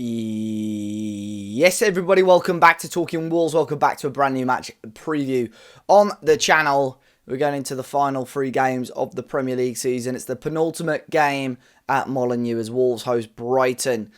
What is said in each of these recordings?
Yes, everybody, welcome back to Talking Wolves. Welcome back to a brand new match preview on the channel. We're going into the final 3 games of the Premier League season. It's the penultimate game at Molineux as Wolves host Brighton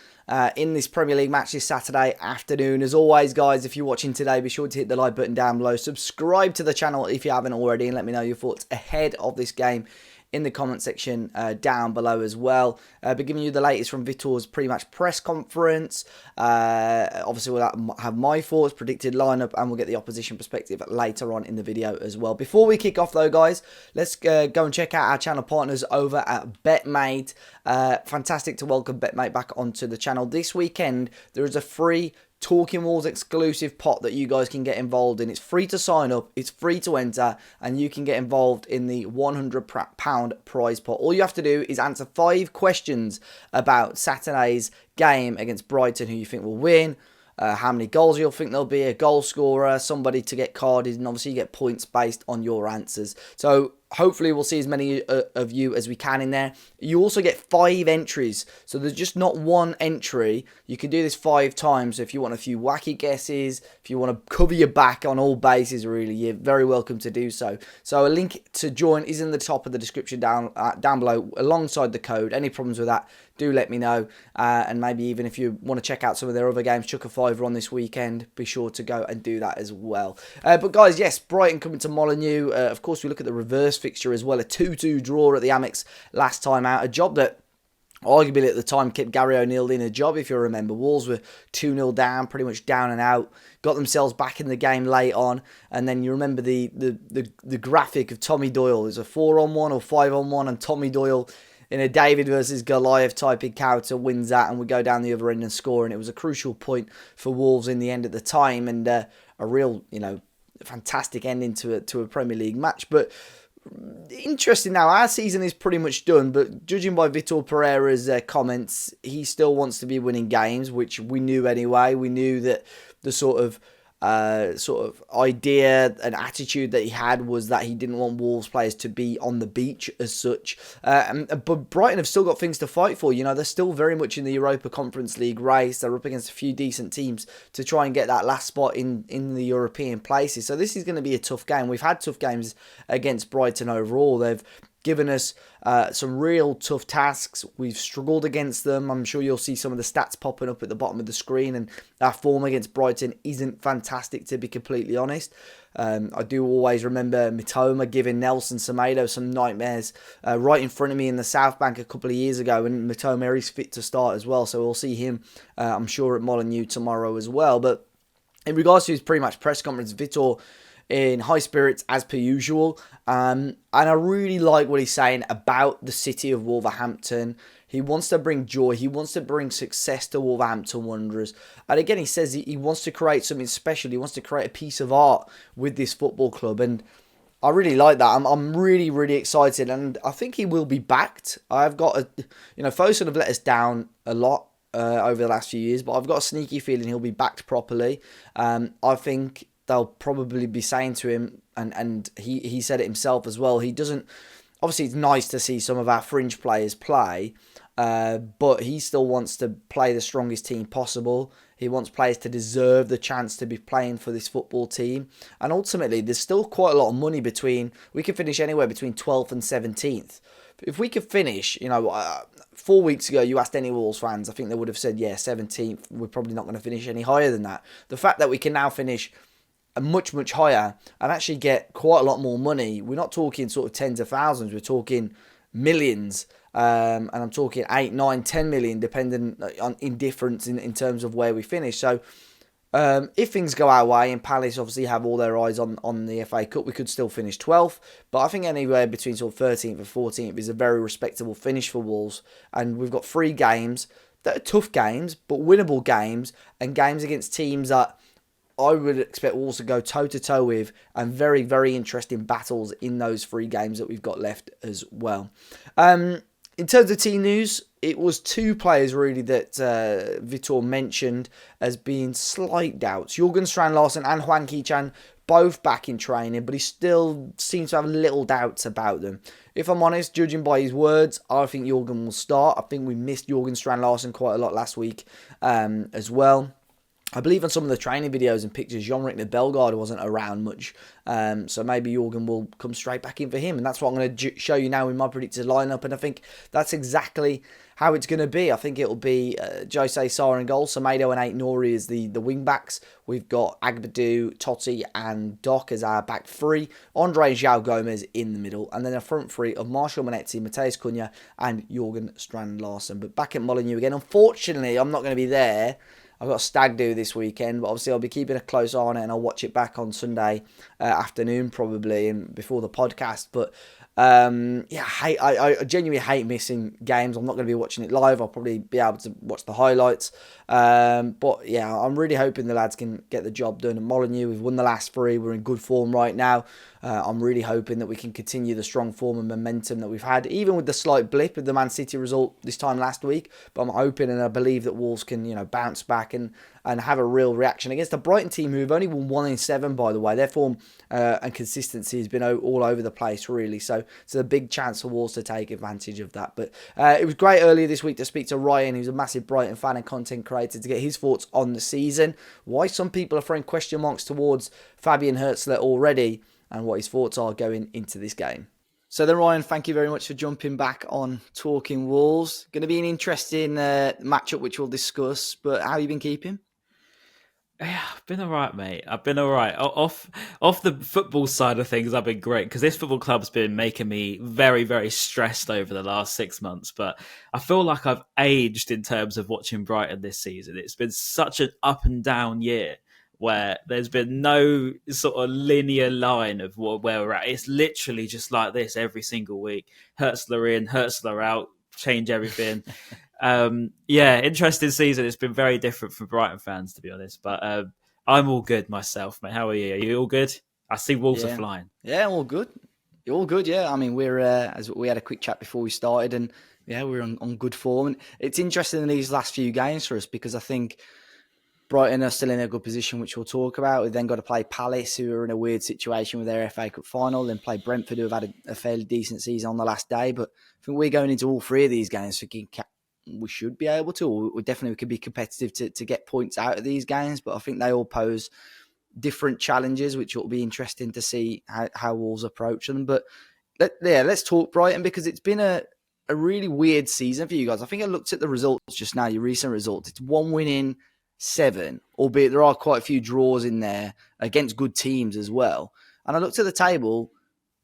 in this Premier League match this Saturday afternoon. As always, guys, if you're watching today, be sure to hit the like button down below. Subscribe to the channel if you haven't already, and let me know your thoughts ahead of this game in the comment section down below as well. Be giving you the latest from Vitor's pre-match press conference. Obviously, we'll have my thoughts, predicted lineup, and we'll get the opposition perspective later on in the video as well. Before we kick off, though, guys, let's go and check out our channel partners over at BetMate. Fantastic to welcome BetMate back onto the channel. This weekend, there is a free Talking Wolves exclusive pot that you guys can get involved in. It's free to sign up, it's free to enter, and you can get involved in the £100 prize pot. All you have to do is answer 5 questions about Saturday's game against Brighton, who you think will win, how many goals you'll think there'll be, a goal scorer, somebody to get carded, and obviously you get points based on your answers. So hopefully we'll see as many of you as we can in there. You also get 5 entries, so there's just not one entry. You can do this 5 times. So if you want a few wacky guesses, if you want to cover your back on all bases, really, you're very welcome to do so. So a link to join is in the top of the description down below alongside the code. Any problems with that, do let me know. And maybe even if you want to check out some of their other games, chuck a fiver on this weekend, be sure to go and do that as well. But guys, yes, Brighton coming to Molineux. Of course, we look at the reverse fixture as well, a 2-2 draw at the Amex last time out, a job that arguably at the time kept Gary O'Neill in a job. If you remember, Wolves were 2-0 down, pretty much down and out, got themselves back in the game late on, and then you remember the graphic of Tommy Doyle. There's a 4-on-1 or 5-on-1, and Tommy Doyle in a David versus Goliath type encounter wins that, and we go down the other end and score, and it was a crucial point for Wolves in the end at the time, and a real, fantastic ending to a Premier League match. But interesting now, our season is pretty much done, but judging by Vitor Pereira's comments, he still wants to be winning games, which we knew anyway. We knew that the sort of idea and attitude that he had was that he didn't want Wolves players to be on the beach as such. But Brighton have still got things to fight for. They're still very much in the Europa Conference League race. They're up against a few decent teams to try and get that last spot in the European places. So this is going to be a tough game. We've had tough games against Brighton overall. They've given us some real tough tasks. We've struggled against them. I'm sure you'll see some of the stats popping up at the bottom of the screen, and our form against Brighton isn't fantastic, to be completely honest. I do always remember Mitoma giving Nelson Semedo some nightmares right in front of me in the South Bank a couple of years ago, and Mitoma is fit to start as well, so we'll see him, I'm sure, at Molineux tomorrow as well. But in regards to his pre-match press conference, Vitor in high spirits as per usual, and I really like what he's saying about the city of Wolverhampton. He wants to bring joy, he wants to bring success to Wolverhampton Wanderers, and again he says he wants to create something special. He wants to create a piece of art with this football club, and I really like that. I'm really, really excited, and I think he will be backed. I've got Fosun have let us down a lot over the last few years, but I've got a sneaky feeling he'll be backed properly. I think they'll probably be saying to him, and he said it himself as well, he doesn't, obviously it's nice to see some of our fringe players play, but he still wants to play the strongest team possible. He wants players to deserve the chance to be playing for this football team, and ultimately there's still quite a lot of money we could finish anywhere between 12th and 17th. If we could finish, 4 weeks ago, you asked any Wolves fans, I think they would have said, yeah, 17th, we're probably not going to finish any higher than that. The fact that we can now finish much, much higher and actually get quite a lot more money. We're not talking sort of tens of thousands, we're talking millions, and I'm talking 8, 9, 10 million depending in difference in terms of where we finish. So if things go our way and Palace obviously have all their eyes on the FA Cup, we could still finish 12th, but I think anywhere between sort of 13th and 14th is a very respectable finish for Wolves. And we've got 3 games that are tough games but winnable games, and games against teams that I would expect Wolves to go toe-to-toe with, and very, very interesting battles in those 3 games that we've got left as well. In terms of team news, it was 2 players really that Vitor mentioned as being slight doubts. Jürgen Strand Larsen and Hwang Ki-chan both back in training, but he still seems to have little doubts about them. If I'm honest, judging by his words, I think Jurgen will start. I think we missed Jurgen Strand-Larsen quite a lot last week as well. I believe on some of the training videos and pictures, Jan-Rik Bellegarde wasn't around much. So maybe Jurgen will come straight back in for him. And that's what I'm going to show you now in my predicted lineup. And I think that's exactly how it's going to be. I think it'll be Jose Sarr in goal. Semedo and Ait Nouri as the wing backs. We've got Agbadou, Totti and Doc as our back three. Andre João Gomez in the middle. And then a front three of Marshall Monetzi, Mateus Cunha and Jurgen Strand-Larsen. But back at Molineux again. Unfortunately, I'm not going to be there. I've got a stag do this weekend, but obviously I'll be keeping a close eye on it and I'll watch it back on Sunday afternoon probably and before the podcast. But I genuinely hate missing games. I'm not going to be watching it live. I'll probably be able to watch the highlights. But yeah, I'm really hoping the lads can get the job done. At Molineux, we've won the last three. We're in good form right now. I'm really hoping that we can continue the strong form and momentum that we've had, even with the slight blip of the Man City result this time last week. But I'm hoping and I believe that Wolves can, bounce back and have a real reaction against a Brighton team who have only won 1 in 7, by the way. Their form and consistency has been all over the place, really. So it's a big chance for Wolves to take advantage of that. But it was great earlier this week to speak to Ryan, who's a massive Brighton fan and content creator, to get his thoughts on the season, why some people are throwing question marks towards Fabian Hürzeler already, and what his thoughts are going into this game. So then, Ryan, thank you very much for jumping back on Talking Wolves. Going to be an interesting matchup, which we'll discuss. But how have you been keeping? Yeah, I've been all right, mate. I've been all right. Off the football side of things, I've been great because this football club's been making me very, very stressed over the last 6 months. But I feel like I've aged in terms of watching Brighton this season. It's been such an up and down year where there's been no sort of linear line of where we're at. It's literally just like this every single week. Hürzeler in, Hürzeler out, change everything. Interesting season. It's been very different for Brighton fans, to be honest. But I'm all good myself, mate. How are you? Are you all good? I see Wolves are flying. Yeah, all good. You're all good, yeah. I mean, we're as we had a quick chat before we started, and yeah, we're on good form. And it's interesting in these last few games for us because I think Brighton are still in a good position, which we'll talk about. We've then got to play Palace, who are in a weird situation with their FA Cup final, then play Brentford, who have had a fairly decent season on the last day. But I think we're going into all three of these games thinking we should be able to, or we definitely could be competitive to get points out of these games. But I think they all pose different challenges, which will be interesting to see how Wolves approach them. But let's talk Brighton, because it's been a really weird season for you guys. I think I looked at the results just now, your recent results. It's 1 win in 7, albeit there are quite a few draws in there against good teams as well. And I looked at the table,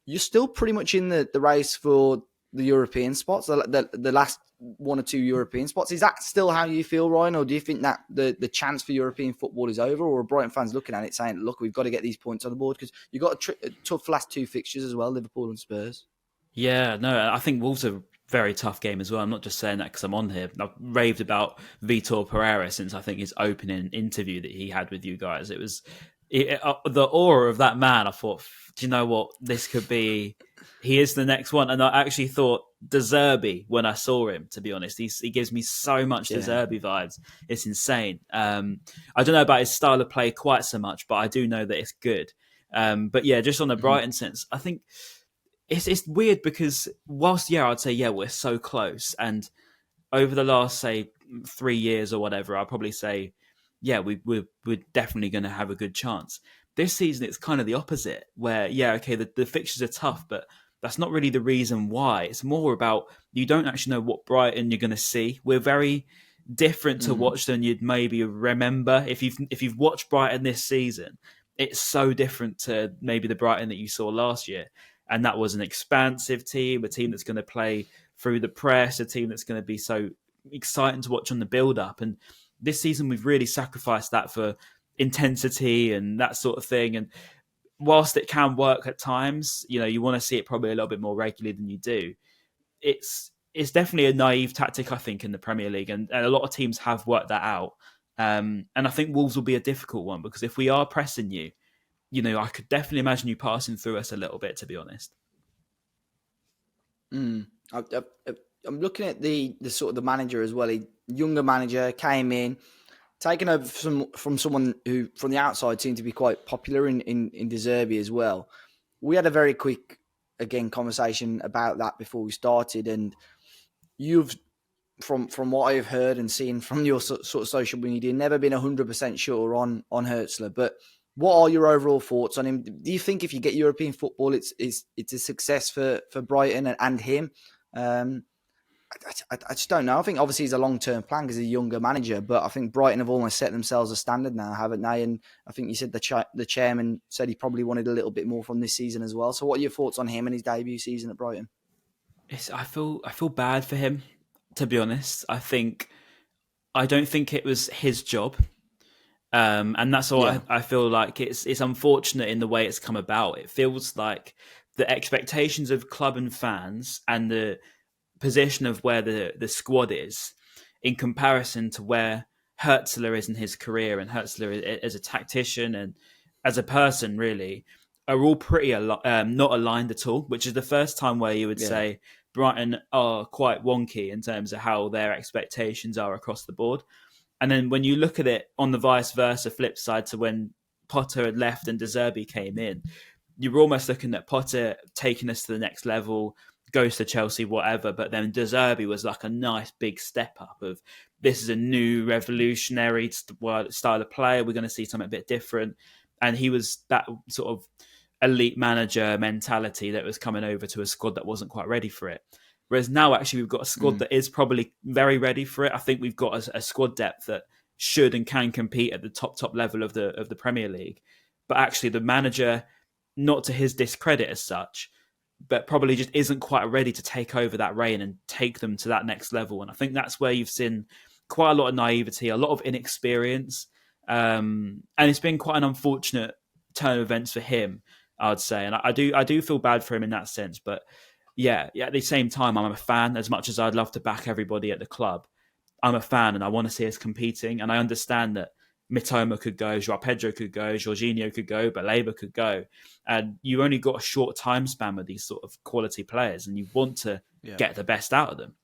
you're still pretty much in the race for the European spots, the last 1 or 2 European spots. Is that still how you feel, Ryan? Or do you think that the chance for European football is over? Or are Brighton fans looking at it saying, look, we've got to get these points on the board? Because you've got a tough last 2 fixtures as well, Liverpool and Spurs. Yeah, no, I think Wolves are very tough game as well. I'm not just saying that because I'm on here. I've raved about Vitor Pereira since I think his opening interview that he had with you guys. It was the aura of that man. I thought, do you know what? This could be. He is the next one. And I actually thought De Zerbi when I saw him, to be honest. He gives me so much De Zerbi vibes. It's insane. I don't know about his style of play quite so much, but I do know that it's good. But yeah, just on the Brighton sense, I think it's weird because whilst, I'd say, we're so close. And over the last, say, 3 years or whatever, I'll probably say, we're definitely going to have a good chance. This season, it's kind of the opposite, where, the fixtures are tough, but that's not really the reason why. It's more about you don't actually know what Brighton you're going to see. We're very different to watch than you'd maybe remember. If you've watched Brighton this season, it's so different to maybe the Brighton that you saw last year. And that was an expansive team, a team that's going to play through the press, a team that's going to be so exciting to watch on the build-up. And this season, we've really sacrificed that for intensity and that sort of thing. And whilst it can work at times, you want to see it probably a little bit more regularly than you do. It's definitely a naive tactic, I think, in the Premier League. And a lot of teams have worked that out. And I think Wolves will be a difficult one because if we are pressing you, I could definitely imagine you passing through us a little bit, to be honest. I'm looking at the sort of the manager as well. Younger manager came in, taking over from someone who, from the outside, seemed to be quite popular in De Zerbi as well. We had a very quick, again, conversation about that before we started, and you've, from what I've heard and seen from your sort of social media, never been 100% sure on Hertzler. But what are your overall thoughts on him? Do you think if you get European football, it's a success for Brighton and him? I just don't know. I think obviously he's a long-term plan because he's a younger manager, but I think Brighton have almost set themselves a standard now, haven't they? And I think you said the chairman said he probably wanted a little bit more from this season as well. So what are your thoughts on him and his debut season at Brighton? I feel bad for him, to be honest. I don't think it was his job. And that's all. Yeah. I feel like it's unfortunate in the way it's come about. It feels like the expectations of club and fans and the position of where the squad is in comparison to where Hertzler is in his career, and Hertzler as a tactician and as a person really are all pretty not aligned at all, which is the first time where you would say Brighton are quite wonky in terms of how their expectations are across the board. And then when you look at it on the vice versa flip side to when Potter had left and De Zerbi came in, you were almost looking at Potter taking us to the next level, goes to Chelsea, whatever. But then De Zerbi was like a nice big step up of this is a new revolutionary style of player. We're going to see something a bit different. And he was that sort of elite manager mentality that was coming over to a squad that wasn't quite ready for it. Whereas now, actually, we've got a squad that is probably very ready for it. I think we've got a squad depth that should and can compete at the top level of the Premier League. But actually, the manager, not to his discredit as such, but probably just isn't quite ready to take over that reign and take them to that next level. And I think that's where you've seen quite a lot of naivety, a lot of inexperience, and it's been quite an unfortunate turn of events for him, I would say. And I do feel bad for him in that sense, but. Yeah, at the same time, I'm a fan. As much as I'd love to back everybody at the club, I'm a fan and I want to see us competing. And I understand that Mitoma could go, Joao Pedro could go, Jorginho could go, Baleba could go. And you only got a short time span with these sort of quality players, and you want to get the best out of them.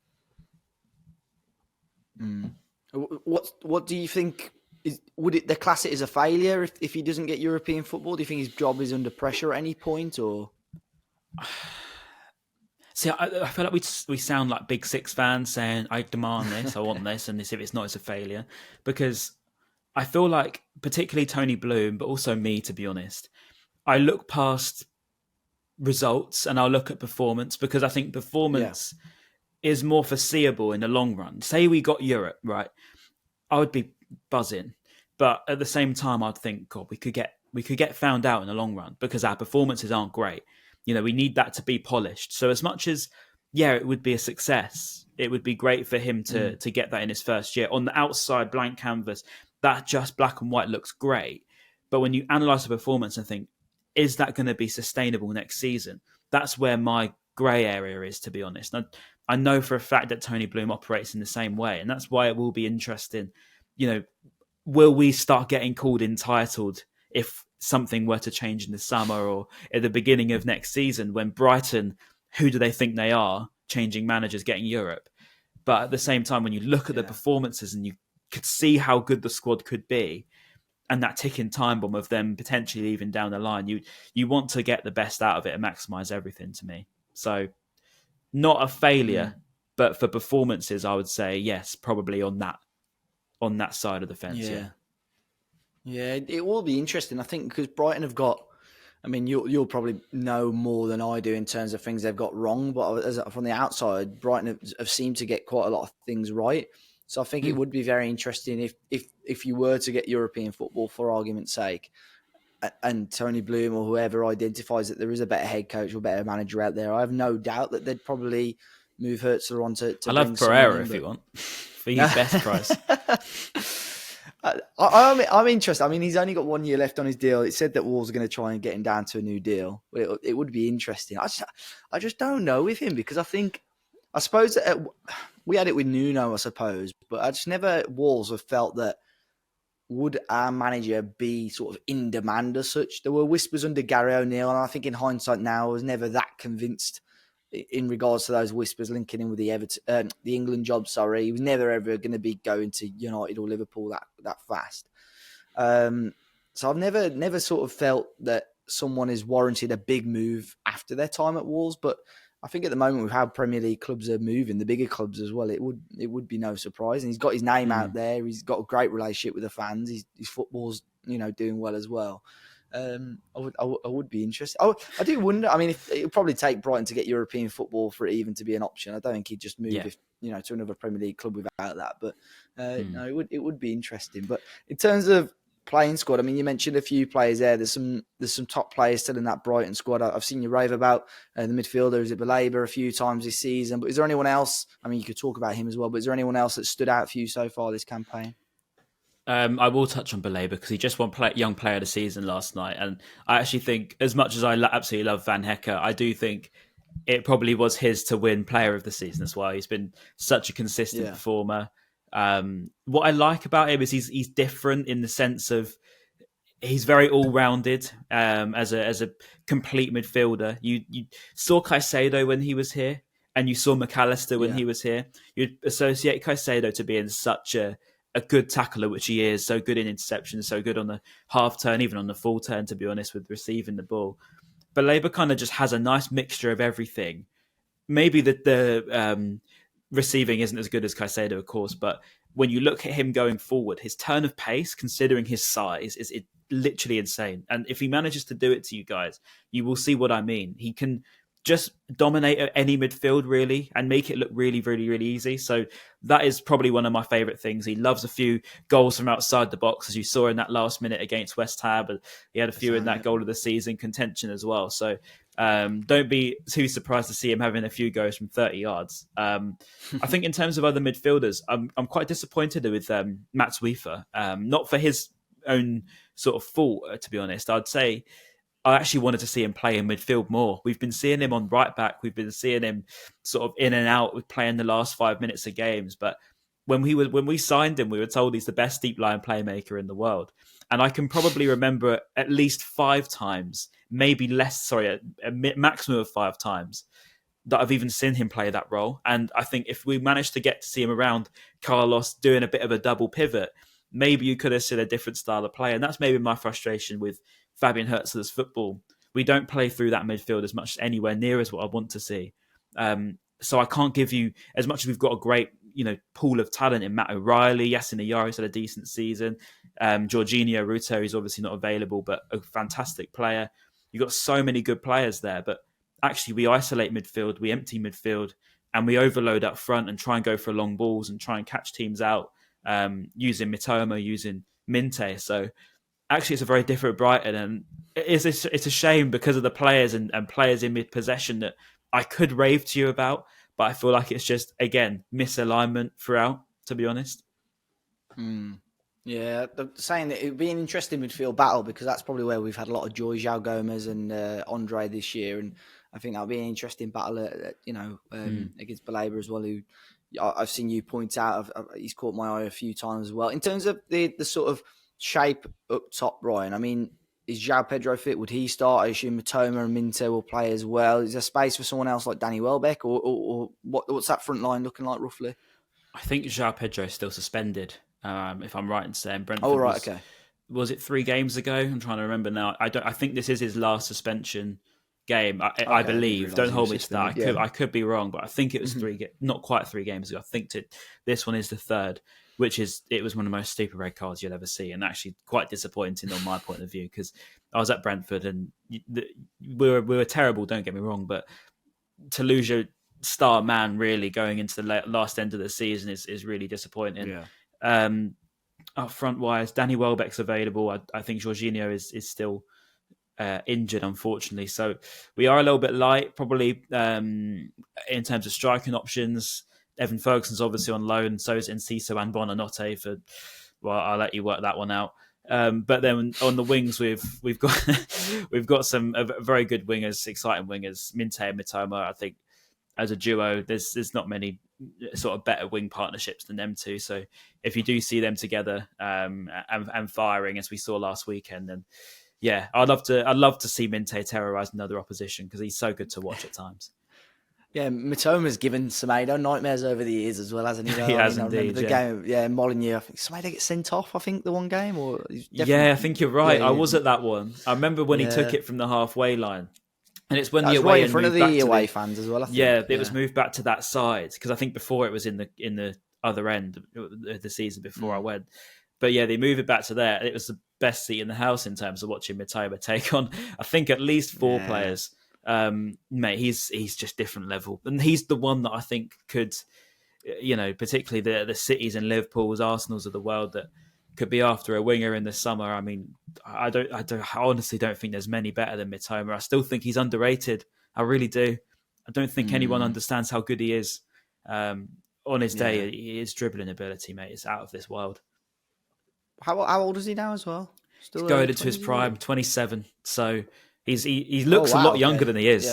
What do you think? Would they class it as a failure if he doesn't get European football? Do you think his job is under pressure at any point, or? See, I feel like we sound like Big Six fans saying, I demand this, I want this, and this, if it's not, it's a failure. Because I feel like, particularly Tony Bloom, but also me, to be honest, I look past results and I'll look at performance, because I think performance is more foreseeable in the long run. Say we got Europe, right? I would be buzzing. But at the same time, I'd think, God, we could get found out in the long run because our performances aren't great. You know, we need that to be polished. So as much as, it would be a success, it would be great for him to get that in his first year. On the outside, blank canvas, that just black and white looks great. But when you analyse the performance and think, is that going to be sustainable next season? That's where my grey area is, to be honest. And I know for a fact that Tony Bloom operates in the same way. And that's why it will be interesting. You know, will we start getting called entitled if something were to change in the summer or at the beginning of next season, when Brighton, who do they think they are, changing managers, getting Europe? But at the same time, when you look at the performances and you could see how good the squad could be, and that ticking time bomb of them potentially even down the line, you want to get the best out of it and maximise everything, to me. So not a failure, but for performances, I would say yes, probably on that side of the fence. Yeah, it will be interesting, I think, because Brighton have got, I mean, you'll probably know more than I do in terms of things they've got wrong, but from the outside, Brighton have seemed to get quite a lot of things right. So I think it would be very interesting if you were to get European football, for argument's sake, and Tony Bloom or whoever identifies that there is a better head coach or better manager out there. I have no doubt that they'd probably move Hertzler on to I love Pereira if you want, for your best price. I'm interested. I mean, he's only got 1 year left on his deal. It said that Wolves are going to try and get him down to a new deal. It would be interesting. I just don't know with him, because I suppose that we had it with Nuno, I suppose, but I just never, Wolves have felt that would our manager be sort of in demand as such. There were whispers under Gary O'Neill, and I think in hindsight now I was never that convinced in regards to those whispers linking in with the England job. Sorry, he was never ever going to be going to United or Liverpool that fast. So I've never sort of felt that someone is warranted a big move after their time at Wolves, but I think at the moment with how Premier League clubs are moving, the bigger clubs as well, it would be no surprise. And he's got his name out there. He's got a great relationship with the fans. His football's doing well as well. I would be interested. I do wonder. I mean, it would probably take Brighton to get European football for it even to be an option. I don't think he'd just move if to another Premier League club without that. But no, it would be interesting. But in terms of playing squad, I mean, you mentioned a few players there. There's some top players still in that Brighton squad. I've seen you rave about the midfielder, is it Baleba, a few times this season. But is there anyone else? I mean, you could talk about him as well. But is there anyone else that stood out for you so far this campaign? I will touch on Baleba because he just won Young Player of the Season last night. And I actually think, as much as I absolutely love Van Hecke, I do think it probably was his to win Player of the Season as well. He's been such a consistent performer. What I like about him is he's different in the sense of he's very all-rounded as a complete midfielder. You saw Caicedo when he was here, and you saw McAllister when he was here. You'd associate Caicedo to being such a good tackler, which he is, so good in interceptions, so good on the half turn, even on the full turn, to be honest, with receiving the ball. Baleba kind of just has a nice mixture of everything. Maybe the receiving isn't as good as Caicedo, of course, but when you look at him going forward, his turn of pace, considering his size, is literally insane. And if he manages to do it to you guys, you will see what I mean. He can just dominate any midfield, really, and make it look really, really, really easy. So that is probably one of my favourite things. He loves a few goals from outside the box, as you saw in that last minute against West Ham. And he had a few in that goal of the season contention as well. So don't be too surprised to see him having a few goes from 30 yards. I think in terms of other midfielders, I'm quite disappointed with Mats Wiefer. Not for his own sort of fault, to be honest. I'd say I actually wanted to see him play in midfield more. We've been seeing him on right back. We've been seeing him sort of in and out with playing the last 5 minutes of games. But when we signed him, we were told he's the best deep line playmaker in the world. And I can probably remember at least 5 times, maybe less, a maximum of 5 times that I've even seen him play that role. And I think if we managed to get to see him around Carlos doing a bit of a double pivot, maybe you could have seen a different style of play. And that's maybe my frustration with Fabian Hertzler's football. We don't play through that midfield as much, anywhere near as what I want to see. So I can't give you, as much as we've got a great pool of talent in Matt O'Reilly, Yasin Ayari's had a decent season. Jorginho Ruto is obviously not available, but a fantastic player. You've got so many good players there, but actually we isolate midfield, we empty midfield, and we overload up front and try and go for long balls and try and catch teams out using Mitoma, using Minte. So actually it's a very different Brighton, and it's a shame because of the players and players in mid-possession that I could rave to you about, but I feel like it's just, again, misalignment throughout, to be honest. Yeah, saying that it would be an interesting midfield battle because that's probably where we've had a lot of joy, João Gomez and Andre this year, and I think that'll be an interesting battle, against Baleba as well, who I've seen you point out. He's caught my eye a few times as well. In terms of the sort of shape up top, Ryan, I mean, is João Pedro fit? Would he start? I assume Mitoma and Minte will play as well. Is there space for someone else like Danny Welbeck, or what's that front line looking like roughly? I think João Pedro is still suspended, if I'm right in saying. Brentford okay. Was it 3 games ago? I'm trying to remember now. I think this is his last suspension game. I believe. Don't hold me to that. I could be wrong, but I think it was not quite 3 games ago. I think this one is the 3rd. It was one of the most stupid red cards you'll ever see, and actually quite disappointing on my point of view, because I was at Brentford and we were terrible, don't get me wrong, but to lose your star man really going into the last end of the season is really disappointing. Up front wise, Danny Welbeck's available. I think Jorginho is still injured, unfortunately, so we are a little bit light probably in terms of striking options. Evan Ferguson's obviously on loan, so is Enciso and Bonanotte for. Well, I'll let you work that one out. But then on the wings, we've got some very good wingers, exciting wingers, Minte and Mitoma. I think as a duo, there's not many sort of better wing partnerships than them two. So if you do see them together and firing as we saw last weekend, then yeah, I'd love to see Minte terrorise another opposition because he's so good to watch at times. Yeah, Mitoma's given Semedo nightmares over the years as well, hasn't he? He I has mean, I remember indeed, the yeah. game, Molineux. I think Semedo gets sent off, I think, the one game, or he's Yeah, I definitely, think you're right. I yeah, was at that one. I remember when he took yeah. it from the halfway line. And it's when That the was right away in end front of moved back the to away the fans as well, I yeah, think. it was Yeah. moved back to that side because I think before it was in the other end of the season before I went. But yeah, they moved it back to there. It was the best seat in the house in terms of watching Mitoma take on, I think, at least four Yeah. players. Mate, he's just different level, and he's the one that I think could, particularly the cities and Liverpool's, Arsenal's of the world that could be after a winger in the summer. I mean, I honestly don't think there's many better than Mitoma. I still think he's underrated. I really do. I don't think anyone understands how good he is. On his Yeah. day, his dribbling ability, mate, is out of this world. How old is he now as well? He's Still going early into his 20s, is he? prime, 27. So he Oh, looks a wow, lot younger okay. than he is.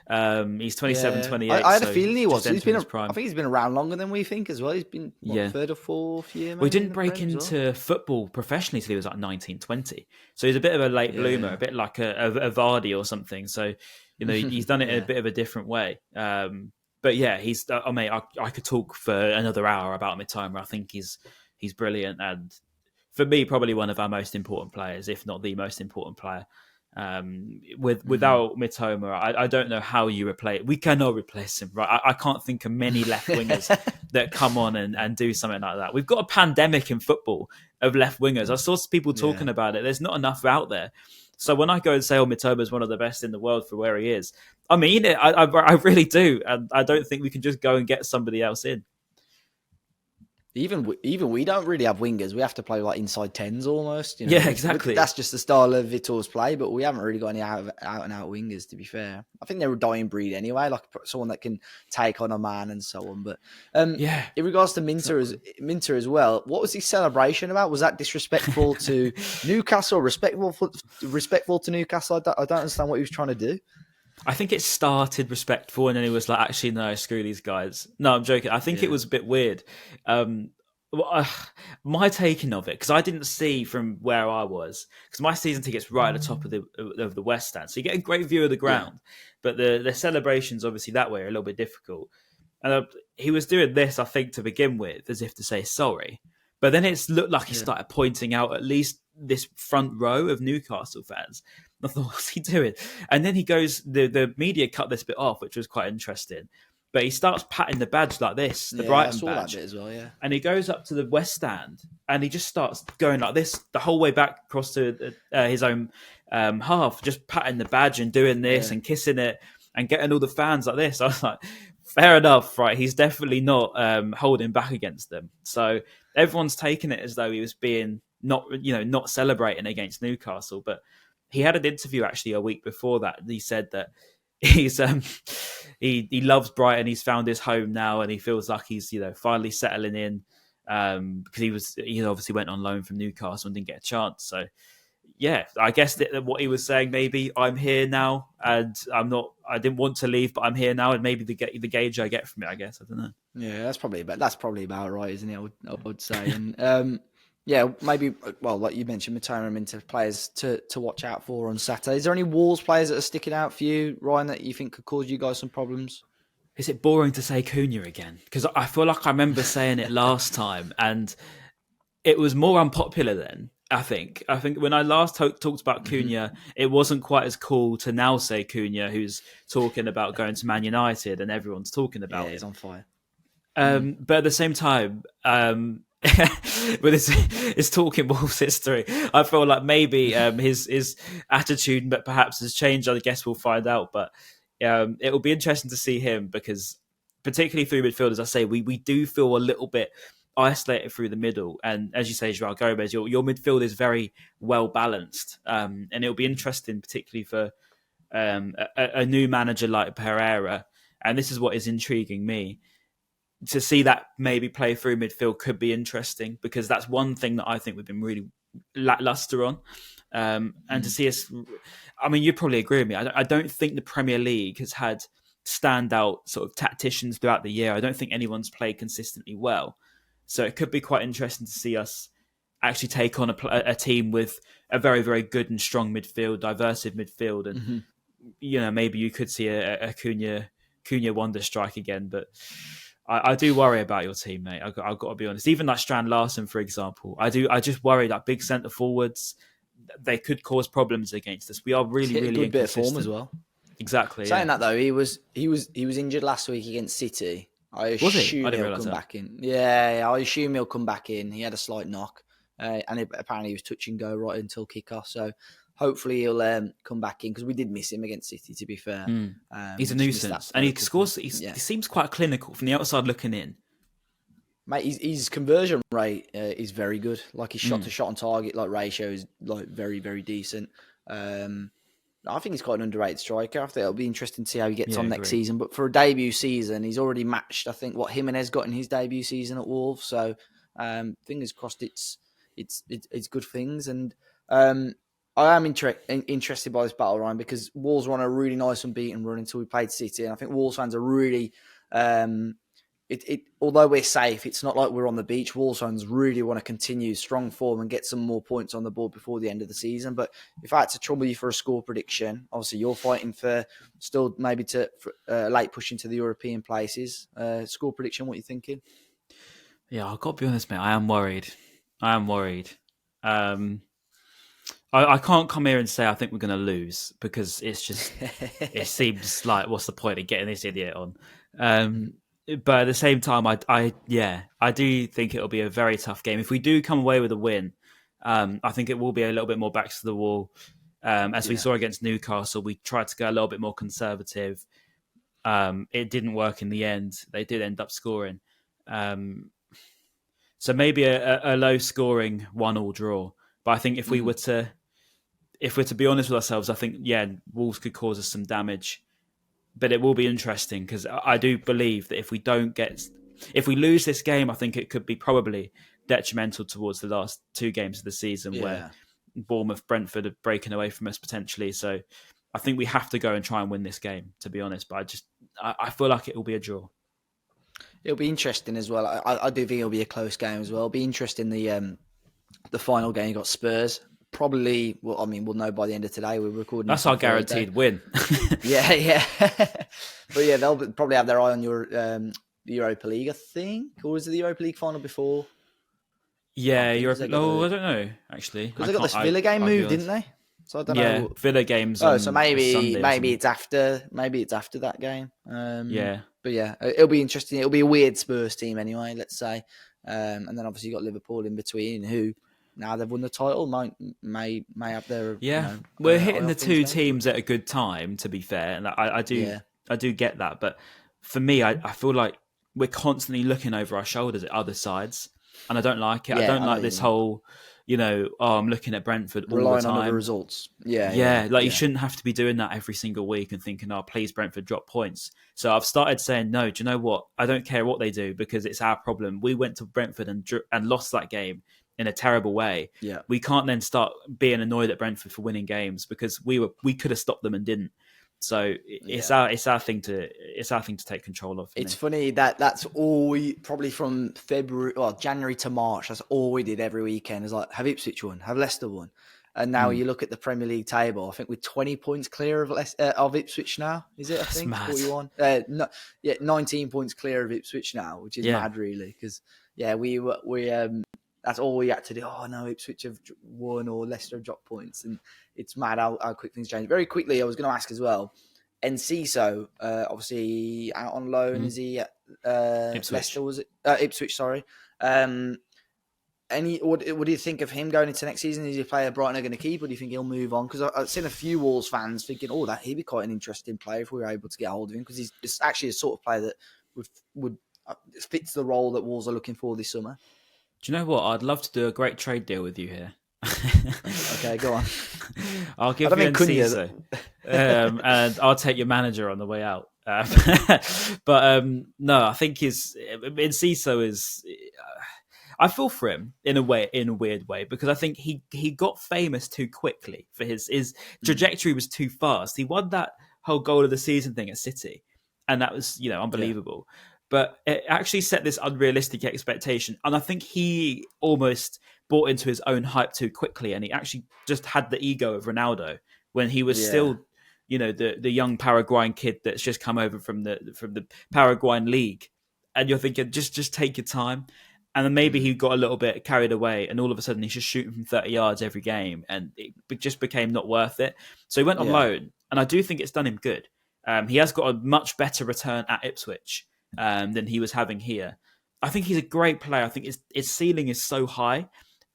Yeah. He's 27, Yeah. 28. I had a So feeling he was. just entering his I prime. think he's been around longer than we think as well. He's been, Yeah. third or fourth year, Well, he maybe, in didn't the break Prem as well? into football professionally till he was like 19, 20. So he's a bit of a late bloomer, Yeah. a bit like a Vardy or something. So, he's done it in a Yeah. bit of a different way. But yeah, he's, mate, I could talk for another hour about Mitoma. I think he's brilliant. And for me, probably one of our most important players, if not the most important player. Without Mitoma, I don't know how you replace. We cannot replace him, right? I can't think of many left wingers that come on and do something like that. We've got a pandemic in football of left wingers. I saw people talking Yeah. about it. There's not enough out there. So when I go and say, "Oh, Mitoma is one of the best in the world for where he is," I mean it. I really do, and I don't think we can just go and get somebody else in. Even we don't really have wingers. We have to play like inside tens almost. Yeah, exactly. That's just the style of Vitor's play, but we haven't really got any out and out wingers. To be fair, I think they're a dying breed anyway. Like someone that can take on a man and so on. But Yeah. in regards to Minter as well, what was his celebration about? Was that disrespectful to Newcastle? Respectful to Newcastle? I don't understand what he was trying to do. I think it started respectful, and then he was like, "Actually, no, screw these guys." No, I'm joking. I think it was a bit weird. My taking of it, because I didn't see from where I was, because my season ticket's right at the top of the West Stand, so you get a great view of the ground. But the celebrations, obviously, that way are a little bit difficult. And he was doing this, I think, to begin with, as if to say sorry. But then it's looked like he started pointing out at least this front row of Newcastle fans. I thought, what's he doing? And then he goes, the media cut this bit off, which was quite interesting. But he starts patting the badge like this, the Brighton I saw badge. that bit as well, yeah. And he goes up to the West Stand and he just starts going like this the whole way back across to his own half, just patting the badge and doing this and kissing it and getting all the fans like this. I was like, fair enough, right? He's definitely not holding back against them. So everyone's taking it as though he was being not celebrating against Newcastle. But he had an interview actually a week before that. He said that he's he loves Brighton. He's found his home now, and he feels like he's finally settling in because he obviously went on loan from Newcastle and didn't get a chance. So yeah, I guess that what he was saying, maybe I'm here now, and I didn't want to leave, but I'm here now, and maybe the gauge I get from it, I guess, I don't know. Yeah, that's probably about right, isn't it? I would say, and yeah, maybe. Well, like you mentioned, Mitoma into players to watch out for on Saturday. Is there any Wolves players that are sticking out for you, Ryan, that you think could cause you guys some problems? Is it boring to say Cunha again? Because I feel like I remember saying it last time, and it was more unpopular then. I think when I last talked about Cunha, it wasn't quite as cool to now say Cunha, who's talking about going to Man United, and everyone's talking about he's it. on fire. But at the same time, with his talking Wolves history, I feel like maybe his attitude, but perhaps has changed. I guess we'll find out. But it will be interesting to see him because, particularly through midfield, as I say, we do feel a little bit isolated through the middle. And as you say, Joao Gomez, your midfield is very well balanced, and it'll be interesting, particularly for a new manager like Pereira. And this is what is intriguing me. To see that maybe play through midfield could be interesting because that's one thing that I think we've been really lackluster on. And to see us, I mean, you probably agree with me. I don't think the Premier League has had standout sort of tacticians throughout the year. I don't think anyone's played consistently well. So it could be quite interesting to see us actually take on a team with a very, very good and strong midfield, diversive midfield. And, maybe you could see a Cunha Cunha wonder strike again. But I do worry about your team, mate. I've got to be honest. Even like Strand Larsen, for example, I just worry that big centre forwards, they could cause problems against us. We are really, Hit a really good bit of inconsistent. form as well. Exactly. Saying Yeah. that though, he was injured last week against City. I Was he? I assume didn't he'll realise come that. back in. Yeah, I assume he'll come back in. He had a slight knock, and apparently he was touch and go right until kickoff. So hopefully he'll come back in because we did miss him against City. To be fair, He's a we just missed that nuisance, and he vertical scores. form. Yeah. He seems quite clinical from the outside looking in. Mate, his conversion rate is very good. Like his shot to shot on target ratio is like very, very decent. I think he's quite an underrated striker. I think it'll be interesting to see how he gets on next season. But for a debut season, he's already matched, I think, what Jimenez got in his debut season at Wolves. So fingers crossed, it's good things. And I am interested by this battle, Ryan, because Wolves were on a really nice unbeaten run until we played City, and I think Wolves fans are really. Although we're safe, it's not like we're on the beach. Wolves fans really want to continue strong form and get some more points on the board before the end of the season. But if I had to trouble you for a score prediction, obviously you're fighting for still maybe to late push into the European places. Score prediction, what are you thinking? Yeah, I've got to be honest, mate. I am worried. I can't come here and say I think we're going to lose because it's just it seems like what's the point of getting this idiot on? But at the same time, I do think it'll be a very tough game. If we do come away with a win, I think it will be a little bit more backs to the wall. As we saw against Newcastle, we tried to go a little bit more conservative. It didn't work in the end. They did end up scoring. So maybe a low scoring 1-1 draw. But I think if we were to be honest with ourselves, I think Wolves could cause us some damage. But it will be interesting because I do believe that if we lose this game, I think it could be probably detrimental towards the last 2 games of the season where Bournemouth, Brentford are breaking away from us potentially. So I think we have to go and try and win this game, to be honest. But I feel like it will be a draw. It'll be interesting as well. I do think it'll be a close game as well. It'll be interesting the final game. You got Spurs. Probably, well, I mean, we'll know by the end of today. We're recording. That's our guaranteed win. yeah. But yeah, they'll probably have their eye on the Europa League, I think. Or was it the Europa League final before? Yeah, Europa. Oh, I don't know actually. Because they got this Villa game moved, didn't they? So I don't know. Yeah, Villa games. So maybe it's after that game. But yeah, it'll be interesting. It'll be a weird Spurs team anyway. Let's say, and then obviously you got Liverpool in between, who now they've won the title may have their we're hitting the 2 teams at a good time. To be fair, and I do get that, but for me, I feel like we're constantly looking over our shoulders at other sides, and I don't like it. I don't like this whole. I'm looking at Brentford all relying the time. on other results. You shouldn't have to be doing that every single week and thinking, please Brentford drop points. So I've started saying, no, do you know what? I don't care what they do because it's our problem. We went to Brentford and lost that game in a terrible way. Yeah. We can't then start being annoyed at Brentford for winning games because we could have stopped them and didn't. So it's our thing to take control of. It's funny that's all we probably from January to March. That's all we did every weekend. Is like have Ipswich won, have Leicester won, and now you look at the Premier League table. I think we're 20 points clear of Ipswich now. Is it? I think mad. 41. 19 points clear of Ipswich now, which is mad really because we that's all we had to do. Oh no, Ipswich have won or Leicester have dropped points, and it's mad how quick things change. Very quickly, I was going to ask as well. Enciso, obviously out on loan. Is he at Ipswich. Leicester? Was it Ipswich? Sorry. What do you think of him going into next season? Is he a player Brighton are going to keep, or do you think he'll move on? Because I've seen a few Wolves fans thinking, he'd be quite an interesting player if we were able to get hold of him, because he's actually a sort of player that would fits the role that Wolves are looking for this summer. Do you know what? I'd love to do a great trade deal with you here. Okay, go on. I'll give you Enciso, and I'll take your manager on the way out. But no, I think Enciso is. I feel for him in a weird way, because I think he got famous too quickly for his trajectory was too fast. He won that whole goal of the season thing at City, and that was unbelievable. Yeah. But it actually set this unrealistic expectation, and I think he almost bought into his own hype too quickly, and he actually just had the ego of Ronaldo when he was still, the young Paraguayan kid that's just come over from the Paraguayan league, and you're thinking just take your time. And then maybe he got a little bit carried away, and all of a sudden he's just shooting from 30 yards every game, and it just became not worth it. So he went on loan, and I do think it's done him good. He has got a much better return at Ipswich than he was having here. I think he's a great player. I think his ceiling is so high.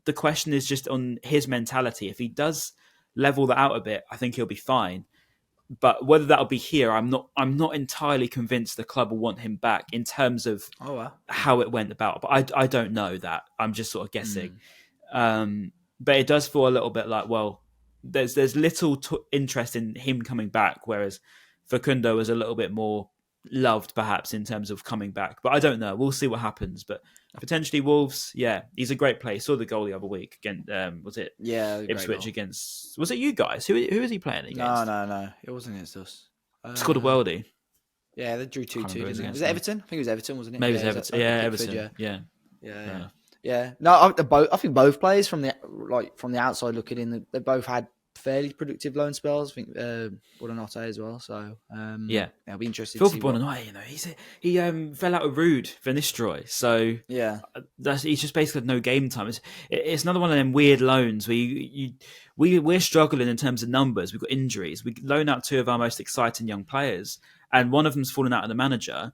The question is just on his mentality. If he does level that out a bit, I think he'll be fine. But whether that'll be here, I'm not entirely convinced the club will want him back in terms of how it went about. But I don't know that. I'm just sort of guessing. But it does feel a little bit like, well, there's little interest in him coming back, whereas Facundo was a little bit more loved perhaps in terms of coming back. But I don't know. We'll see what happens. But potentially Wolves, he's a great player. Saw the goal the other week against was it Ipswich against, was it you guys? Who was he playing against? No, it wasn't against us. Scored a worldie. Yeah, they drew 2-2, didn't it? Was it Everton? I think it was Everton, wasn't it? Maybe it was Everton. Everton. Yeah. No, I think both players from the outside looking in, they both had fairly productive loan spells. I think Buonanotte as well. So it'll be interesting. Phil Buonanotte, he fell out of Rude Van Nistelrooy, so he's just basically had no game time. It's another one of them weird loans where we're struggling in terms of numbers. We've got injuries. We loan out two of our most exciting young players, and one of them's fallen out of the manager.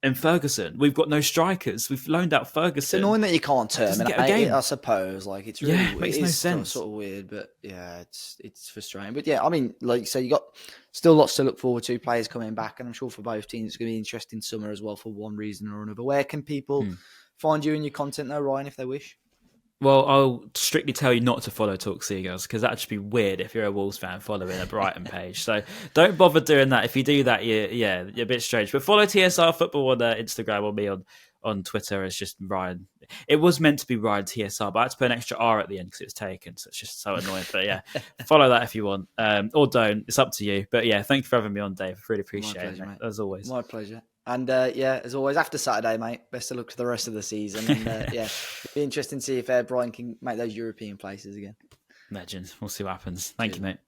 And Ferguson, we've got no strikers. We've loaned out Ferguson. It's annoying that you can't terminate it, I suppose. Like, it's really it makes no sense. Sort of weird, but it's frustrating. But I mean, like you say, you got still lots to look forward to. Players coming back, and I'm sure for both teams, it's going to be an interesting summer as well for one reason or another. Where can people find you and your content, though, Ryan, if they wish? Well, I'll strictly tell you not to follow Talk Seagulls, because that'd just be weird if you're a Wolves fan following a Brighton page. So don't bother doing that. If you do that, you're a bit strange. But follow TSR Football on Instagram or me on Twitter. It's just Ryan. It was meant to be Ryan TSR, but I had to put an extra R at the end because it was taken. So it's just so annoying. But follow that if you want. Or don't. It's up to you. But thank you for having me on, Dave. I really appreciate it, mate. As always. My pleasure. And as always, after Saturday, mate, best of luck for the rest of the season. And it'll be interesting to see if Brighton can make those European places again. Legend. We'll see what happens. Thank you, mate.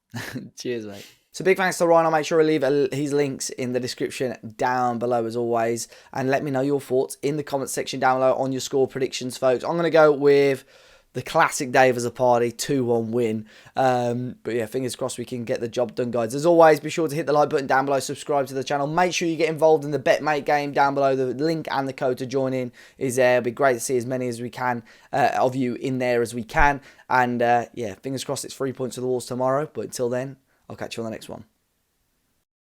Cheers, mate. So big thanks to Ryan. I'll make sure to leave his links in the description down below as always. And let me know your thoughts in the comments section down below on your score predictions, folks. I'm going to go with the classic Dave as a party, 2-1 win. But fingers crossed we can get the job done, guys. As always, be sure to hit the like button down below, subscribe to the channel. Make sure you get involved in the BetMate game down below. The link and the code to join in is there. It'll be great to see as many as we can of you in there as we can. And fingers crossed it's 3 points to the Wolves tomorrow. But until then, I'll catch you on the next one.